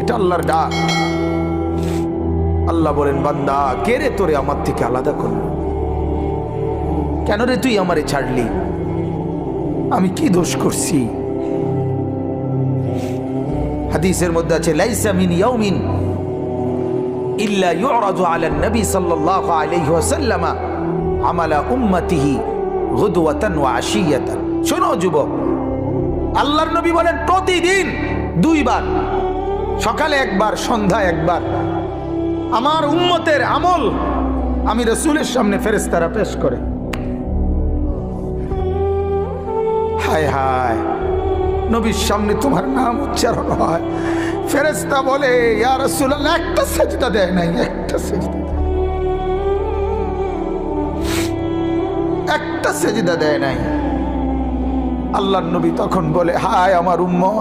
এটা আল্লাহর ডাক। আল্লাহ বলেন, বান্দা কে রে তোরে আমার থেকে আলাদা করলো? কেন রে তুই আমারে ছাড়লি? আমি কি দোষ করছি? হাদিসের মধ্যে আছে, লাইসা মিন ইয়াউমিন ইল্লা ইউরাদু আলা নবী সাল্লাল্লাহু আলাইহি ওয়াসাল্লাম আমালা উম্মতিহি গুদওয়াতান ওয়া আশিয়াতান। শোনো যুবক, আল্লাহর নবী বলেন প্রতিদিন দুইবার, সকালে একবার, সন্ধ্যায় একবার, আমার উম্মতের আমল আমি রাসূলের সামনে ফেরেশতারা পেশ করে। হায় হায়, নবীর সামনে তোমার নাম উচ্চারণ হয়, ফেরেশতা বলে, ইয়া রাসূলুল্লাহ, একটা সেজদা দেয় নাই, একটা সেজদা, একটা সেজদা দেয় নাই। আল্লাহর নবী তখন বলে, হায় আমার উম্মত,